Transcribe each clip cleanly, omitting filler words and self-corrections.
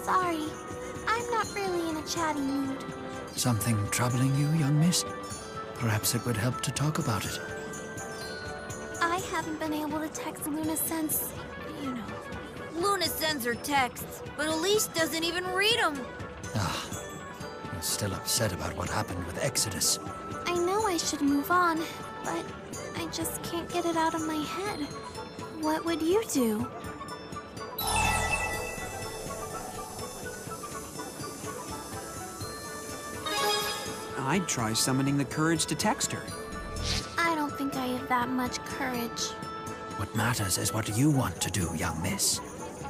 Sorry, I'm not really in a chatty mood. Something troubling you, young miss? Perhaps it would help to talk about it. I haven't been able to text Luna since, you know. Luna sends her texts, but Elize doesn't even read them. Ah, you're still upset about what happened with Exodus. I know I should move on, but I just can't get it out of my head. What would you do? I'd try summoning the courage to text her. I don't think I have that much courage. What matters is what you want to do, young miss.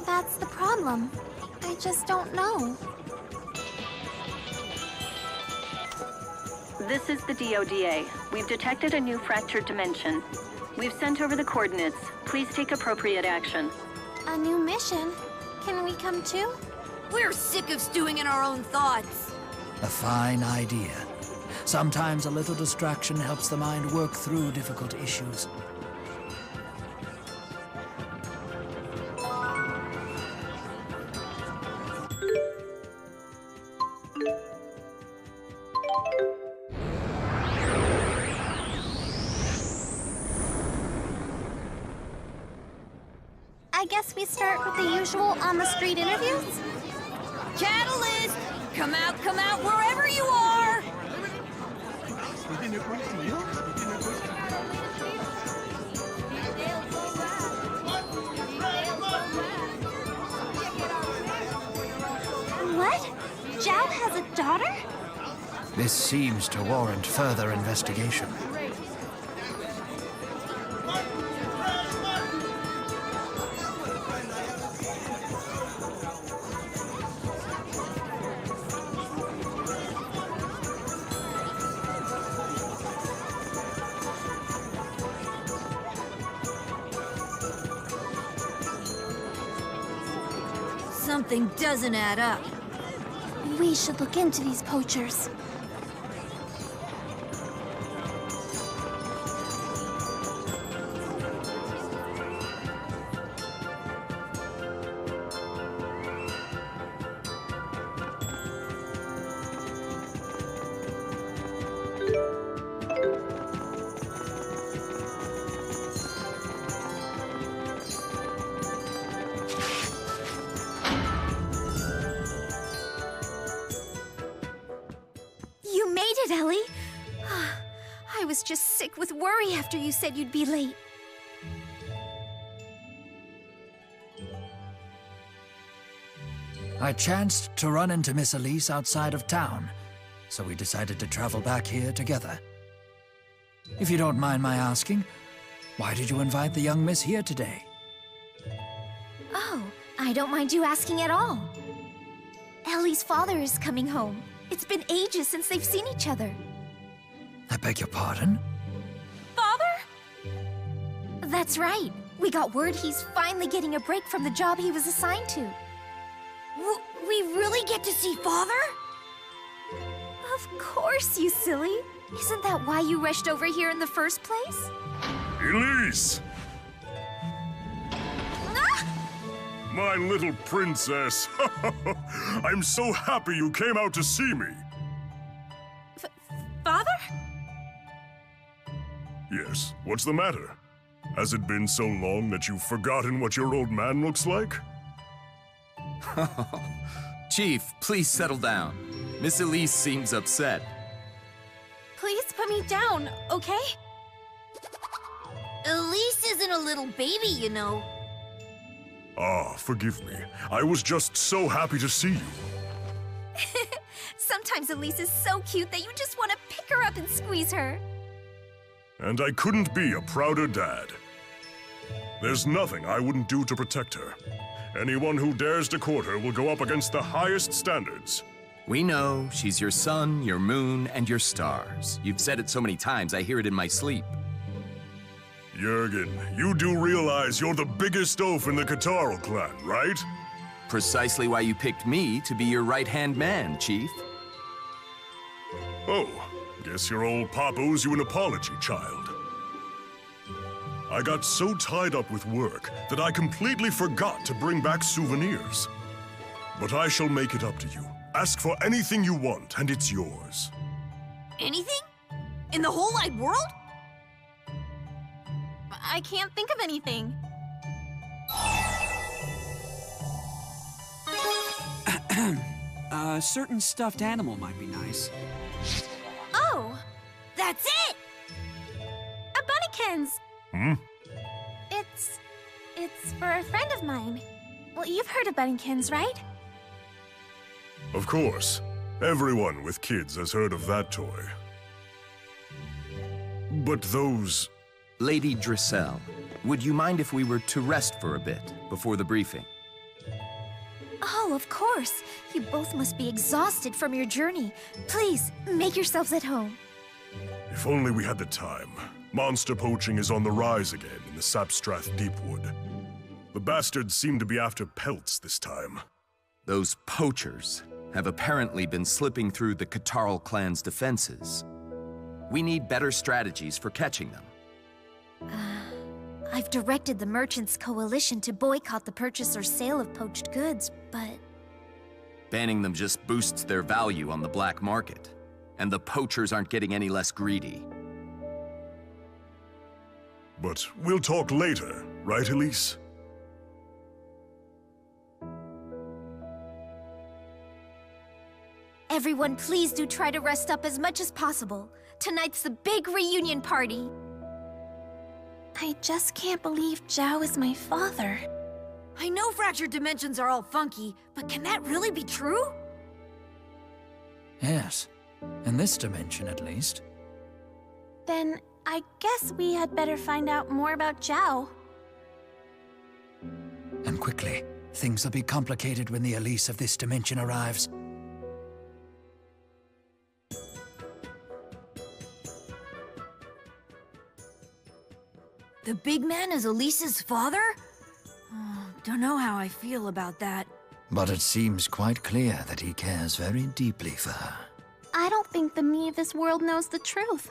That's the problem. I just don't know. This is the DODA. We've detected a new fractured dimension. We've sent over the coordinates. Please take appropriate action. A new mission? Can we come too? We're sick of stewing in our own thoughts. A fine idea. Sometimes a little distraction helps the mind work through difficult issues. I guess we start with the usual on-the-street interviews? Catalyst! Come out, wherever you are! What? Zhao has a daughter? This seems to warrant further investigation. Something doesn't add up. We should look into these poachers. You made it, Ellie! I was just sick with worry after you said you'd be late. I chanced to run into Miss Elize outside of town, so we decided to travel back here together. If you don't mind my asking, why did you invite the young miss here today? Oh, I don't mind you asking at all. Ellie's father is coming home. It's been ages since they've seen each other. I beg your pardon? Father? That's right. We got word he's finally getting a break from the job he was assigned to. We really get to see Father? Of course, you silly. Isn't that why you rushed over here in the first place? Elize! Ah! My little princess! I'm so happy you came out to see me! Father? Yes, what's the matter? Has it been so long that you've forgotten what your old man looks like? Chief, please settle down. Miss Elize seems upset. Please put me down, okay? Elize isn't a little baby, you know. Ah, forgive me. I was just so happy to see you. Sometimes Elise is so cute that you just want to pick her up and squeeze her. And I couldn't be a prouder dad. There's nothing I wouldn't do to protect her. Anyone who dares to court her will go up against the highest standards. We know she's your sun, your moon, and your stars. You've said it so many times, I hear it in my sleep. Jurgen, you do realize you're the biggest oaf in the Catarl clan, right? Precisely why you picked me to be your right-hand man, Chief. Oh, guess your old pop owes you an apology, child. I got so tied up with work that I completely forgot to bring back souvenirs. But I shall make it up to you. Ask for anything you want, and it's yours. Anything? In the whole wide world? I can't think of anything. A certain stuffed animal might be nice. Oh, That's it! a Bunnykins! Hmm? It's for a friend of mine. Well, you've heard of Bunnykins, right? Of course. Everyone with kids has heard of that toy. But those... Lady Drissel, would you mind if we were to rest for a bit before the briefing? Oh, of course. You both must be exhausted from your journey. Please, make yourselves at home. If only we had the time. Monster poaching is on the rise again in the Sapstrath Deepwood. The bastards seem to be after pelts this time. Those poachers have apparently been slipping through the Catarl clan's defenses. We need better strategies for catching them. I've directed the Merchants Coalition to boycott the purchase or sale of poached goods, but... Banning them just boosts their value on the black market. And the poachers aren't getting any less greedy. But we'll talk later, right, Elize? Everyone, please do try to rest up as much as possible. Tonight's the big reunion party. I just can't believe Zhao is my father. I know fractured dimensions are all funky, but can that really be true? Yes. In this dimension, at least. Then I guess we had better find out more about Zhao. And quickly. Things will be complicated when the Elize of this dimension arrives. The big man is Elise's father? Don't know how I feel about that. But it seems quite clear that he cares very deeply for her. I don't think the me of this world knows the truth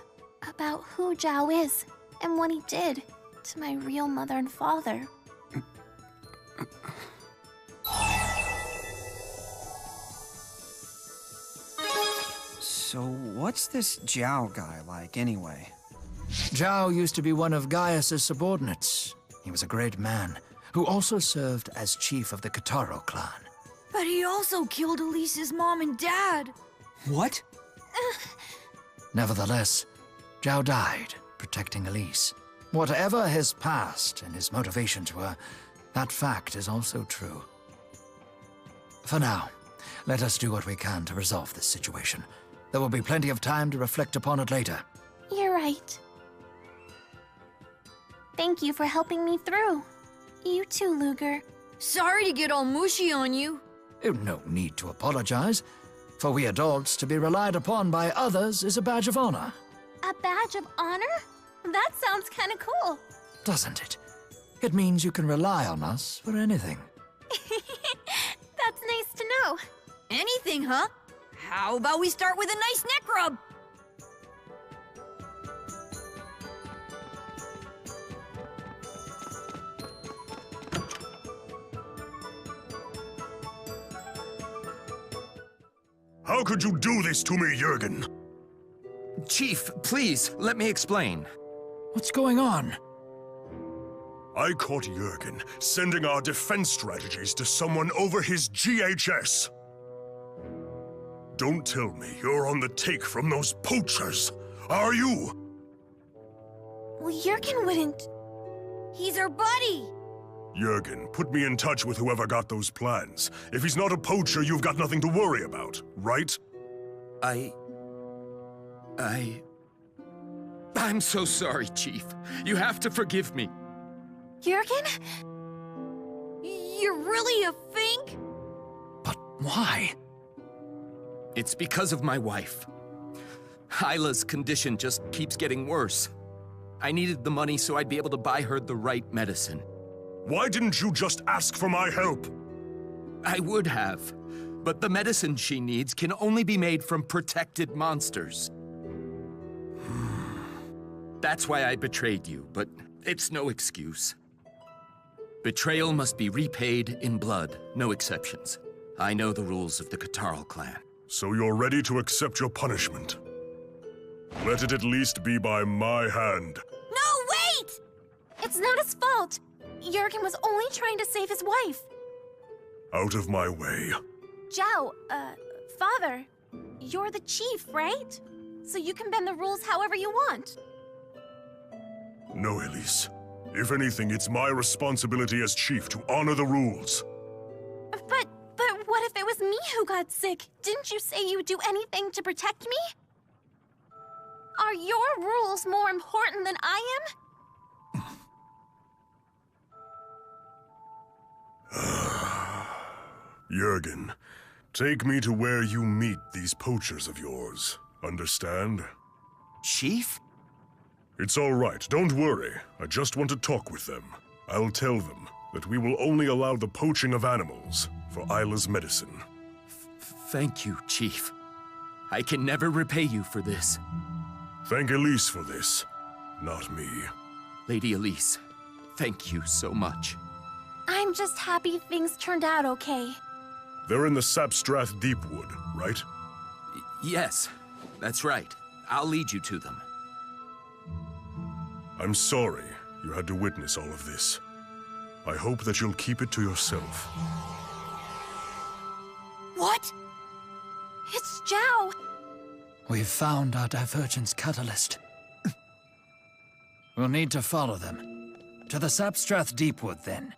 about who Zhao is and what he did to my real mother and father. So what's this Zhao guy like, anyway? Zhao used to be one of Gaius's subordinates. He was a great man, who also served as chief of the Catarl clan. But he also killed Elise's mom and dad. What? Nevertheless, Zhao died, protecting Elize. Whatever his past and his motivation to her, that fact is also true. For now, let us do what we can to resolve this situation. There will be plenty of time to reflect upon it later. You're right. Thank you for helping me through. You too, Luger. Sorry to get all mushy on you. No need to apologize. For we adults, to be relied upon by others is a badge of honor. A badge of honor? That sounds kind of cool. Doesn't it? It means you can rely on us for anything. That's nice to know. Anything, huh? How about we start with a nice neck rub? How could you do this to me, Jurgen? Chief, please, let me explain. What's going on? I caught Jurgen sending our defense strategies to someone over his GHS. Don't tell me you're on the take from those poachers, are you? Well, Jurgen wouldn't... He's our buddy. Jurgen, put me in touch with whoever got those plans. If he's not a poacher, you've got nothing to worry about, right? I'm so sorry, Chief. You have to forgive me. Jurgen? You're really a fink? But why? It's because of my wife. Hyla's condition just keeps getting worse. I needed the money so I'd be able to buy her the right medicine. Why didn't you just ask for my help? I would have, but the medicine she needs can only be made from protected monsters. That's why I betrayed you, but it's no excuse. Betrayal must be repaid in blood, no exceptions. I know the rules of the Catarl clan. So you're ready to accept your punishment. Let it at least be by my hand. No, wait! It's not his fault. Jurgen was only trying to save his wife. Out of my way. Zhao, Father, you're the chief, right? So you can bend the rules however you want. No, Elize. If anything, it's my responsibility as chief to honor the rules. But what if it was me who got sick? Didn't you say you would do anything to protect me? Are your rules more important than I am? Jurgen, take me to where you meet these poachers of yours. Understand? Chief? It's all right, don't worry. I just want to talk with them. I'll tell them that we will only allow the poaching of animals for Isla's medicine. Thank you, Chief. I can never repay you for this. Thank Elize for this, not me. Lady Elize, thank you so much. I'm just happy things turned out okay. They're in the Sapstrath Deepwood, right? Yes, that's right. I'll lead you to them. I'm sorry you had to witness all of this. I hope that you'll keep it to yourself. What? It's Zhao! We've found our divergence catalyst. We'll need to follow them. To the Sapstrath Deepwood, then.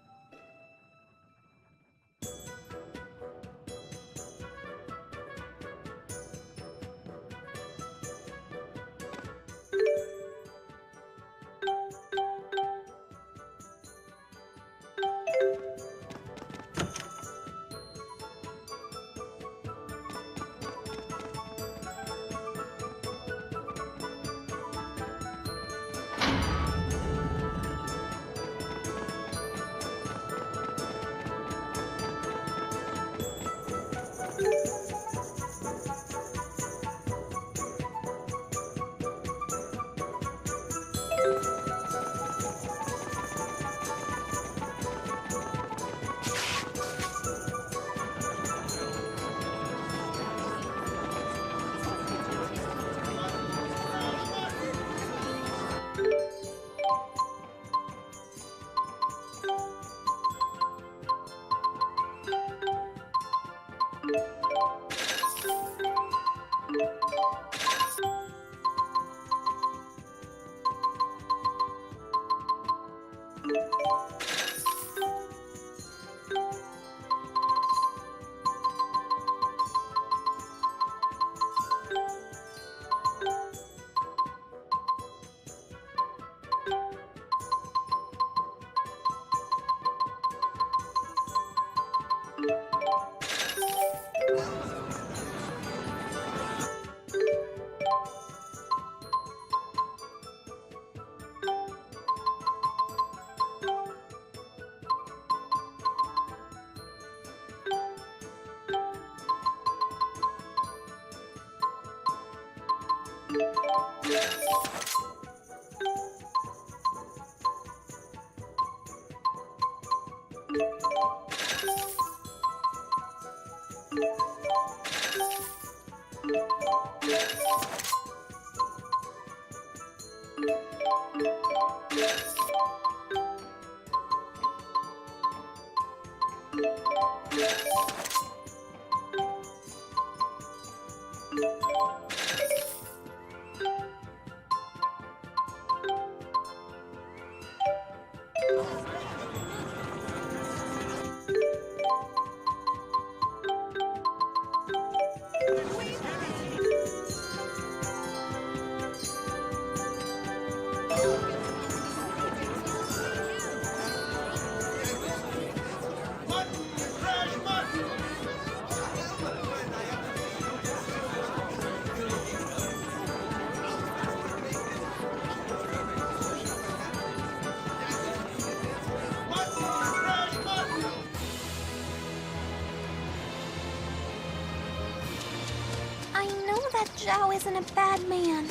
Zhao isn't a bad man.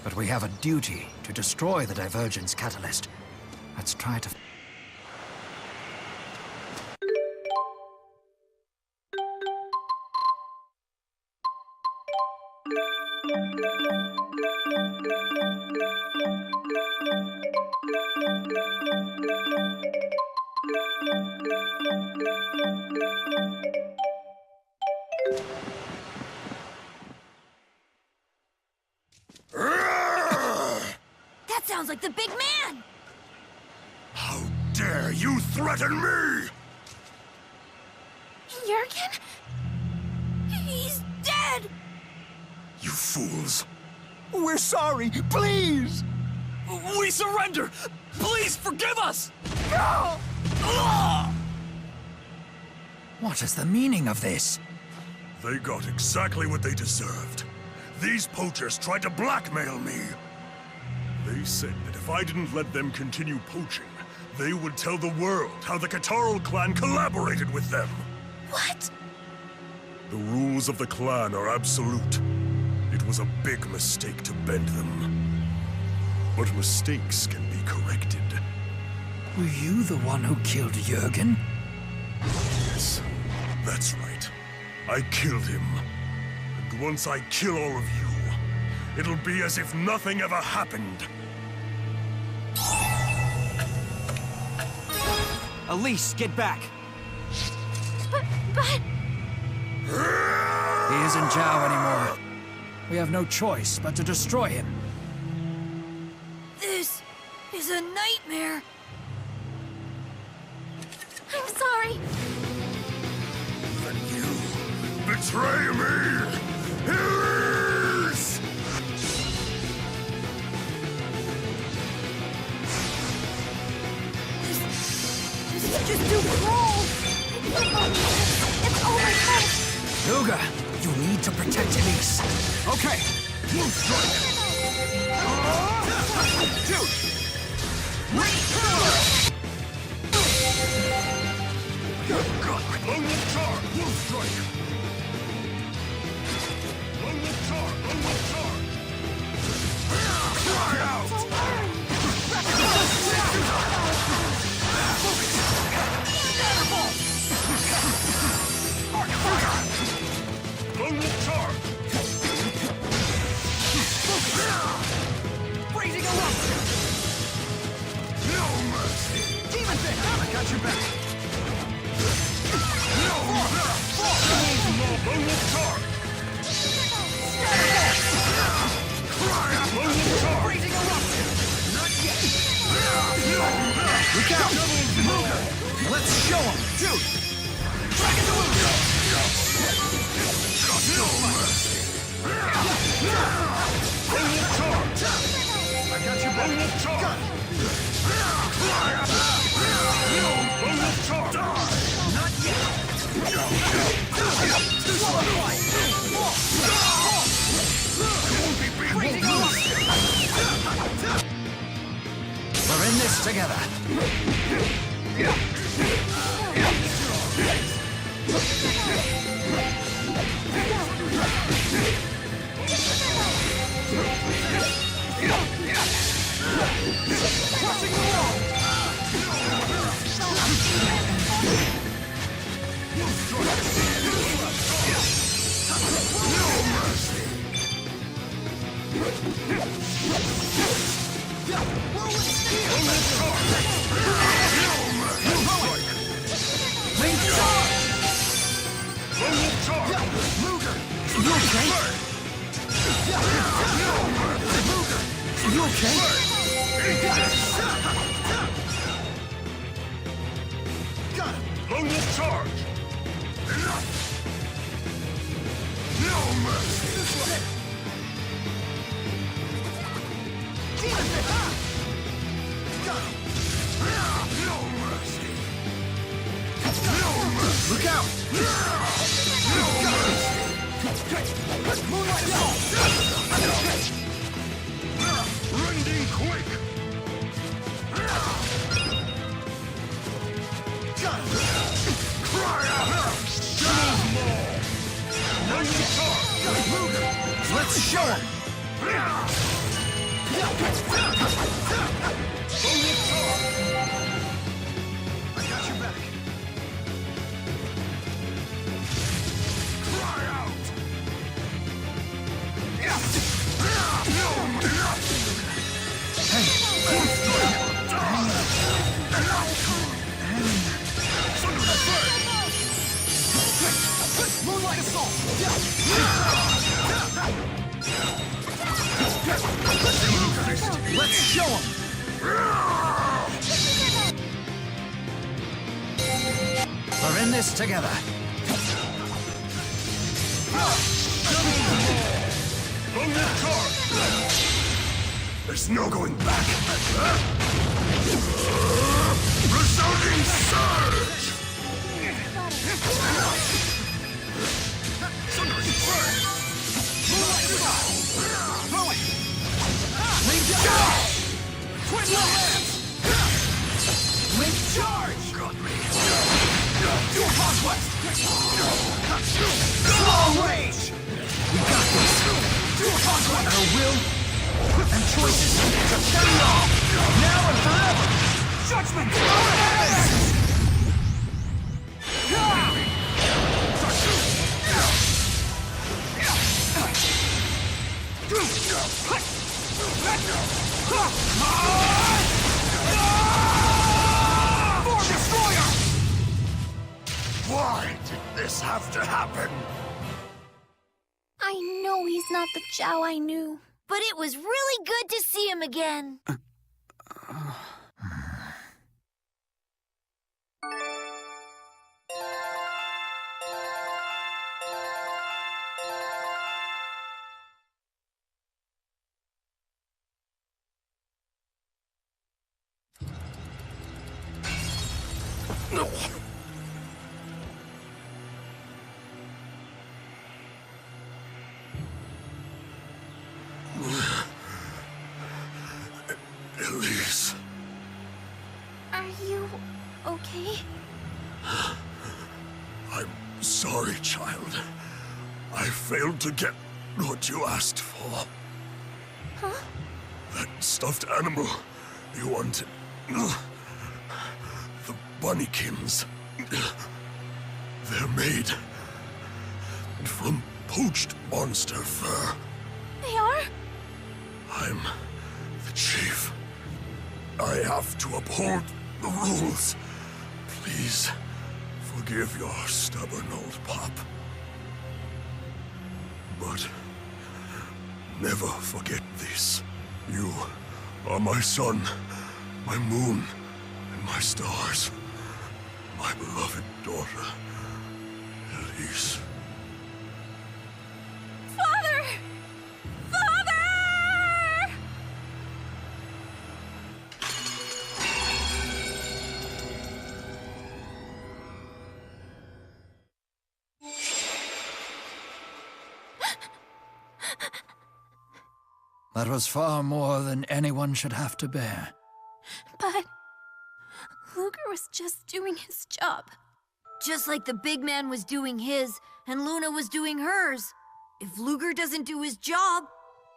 But we have a duty to destroy the divergence catalyst. Let's try to... That sounds like the big man! How dare you threaten me? Jurgen? He's dead! You fools. We're sorry. Please! We surrender! Please forgive us! What is the meaning of this? They got exactly what they deserved. These poachers tried to blackmail me. They said that if I didn't let them continue poaching, they would tell the world how the Catarl clan collaborated with them. What? The rules of the clan are absolute. It was a big mistake to bend them. But mistakes can be corrected. Were you the one who killed Jurgen? Yes, that's right. I killed him. And once I kill all of you, it'll be as if nothing ever happened. Elize, get back! But... He isn't Zhao anymore. We have no choice but to destroy him. This is a nightmare. I'm sorry. Then you betray me! Elize! This is just too cruel. It's all my fault. Luga, you need to protect Elize. Okay. Blue strike! Dude! Lone Wolf Charge! Blue strike! Lone Wolf Charge! Lone Wolf Charge! Cry out! Lone Wolf Charge! Freezing eruption! No mercy! Demon Fit! I got your back! No mercy! Lone Wolf Charge! Cry out! Lone Wolf Charge! Freezing eruption! Not yet! No mercy! Look out! Luger! Let's show him! Dude! Dragon Delusion! No mercy! Lone Wolf Charge! I got your back! Lone Wolf Charge! Cry out! No! Lone Wolf Charge! Not yet! We're in this together. Crushing the wall! You okay? You okay? Lone Wolf Charge! Enough! No mercy! Demon Fit! No mercy! No mercy! Look out! No mercy! Moonlight Assault! Rending quick! Cry out! Giant Maul! Lone Wolf Charge! Let's show him! Lone Wolf Charge! I got your back. Cry out! Moonlight assault! Let's show him! We're in this together. On your guard! There's no going back. Resounding surge! Thundering burn! Throwing! Link charge! Twin lance! Link charge! Got me. Dual conquest! Slow range! We got this! Dual conquest! Our will and choices to fend off! Now and forever! Judgment! Form Destroyer! Why did this have to happen? I know he's not the Zhao I knew. But it was really good to see him again. Elize. Are you okay? I'm sorry, child. I failed to get what you asked for. Huh? That stuffed animal you wanted. The bunnykins. They're made from poached monster fur. They are? I'm the chief. I have to uphold the rules. Please forgive your stubborn old pop. But never forget this. You are my sun, my moon, and my stars. My beloved daughter, Elize. Father! Father! That was far more than anyone should have to bear. But Luger was just doing his job. Just like the big man was doing his, and Luna was doing hers. If Luger doesn't do his job,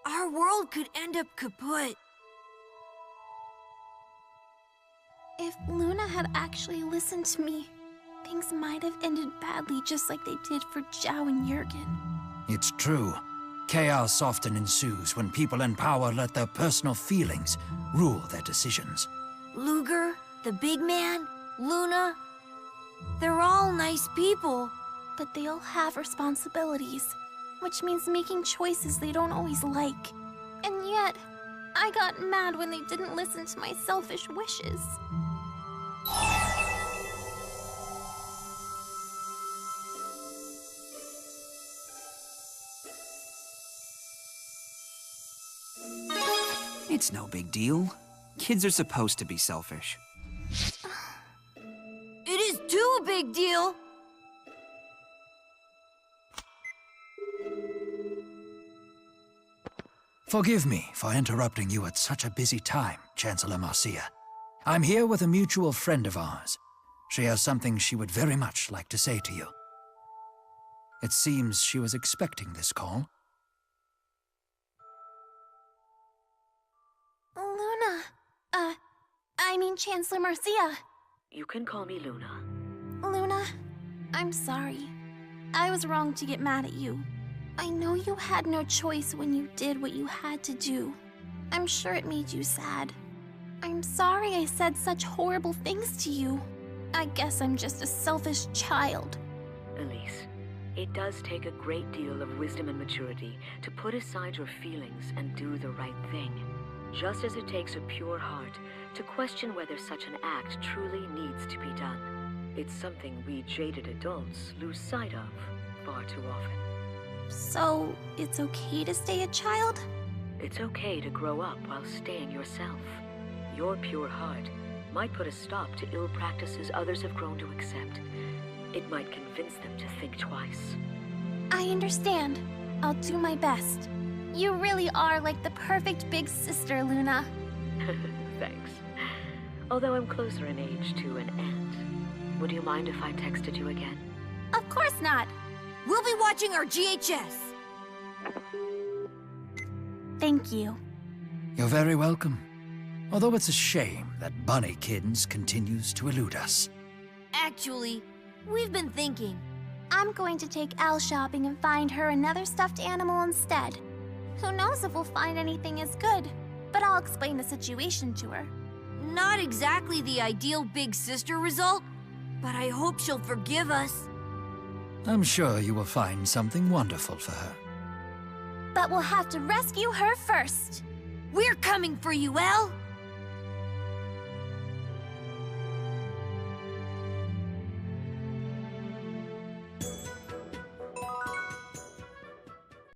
our world could end up kaput. If Luna had actually listened to me, things might have ended badly just like they did for Zhao and Jurgen. It's true. Chaos often ensues when people in power let their personal feelings rule their decisions. Luger, the big man, Luna, they're all nice people. But they all have responsibilities, which means making choices they don't always like. And yet, I got mad when they didn't listen to my selfish wishes. It's no big deal. Kids are supposed to be selfish. It is too a big deal. Forgive me for interrupting you at such a busy time, Chancellor Marcia. I'm here with a mutual friend of ours. She has something she would very much like to say to you. It seems she was expecting this call. Luna. I mean Chancellor Marcia. You can call me Luna. Luna, I'm sorry. I was wrong to get mad at you. I know you had no choice when you did what you had to do. I'm sure it made you sad. I'm sorry I said such horrible things to you. I guess I'm just a selfish child. Elize, it does take a great deal of wisdom and maturity to put aside your feelings and do the right thing. Just as it takes a pure heart to question whether such an act truly needs to be done. It's something we jaded adults lose sight of far too often. So, it's okay to stay a child? It's okay to grow up while staying yourself. Your pure heart might put a stop to ill practices others have grown to accept. It might convince them to think twice. I understand. I'll do my best. You really are like the perfect big sister, Luna. Thanks. Although I'm closer in age to an aunt. Would you mind if I texted you again? Of course not. We'll be watching our GHS. Thank you. You're very welcome. Although it's a shame that Bunnykins continues to elude us. Actually, we've been thinking. I'm going to take Elle shopping and find her another stuffed animal instead. Who knows if we'll find anything as good, but I'll explain the situation to her. Not exactly the ideal big sister result, but I hope she'll forgive us. I'm sure you will find something wonderful for her. But we'll have to rescue her first. We're coming for you, Elle!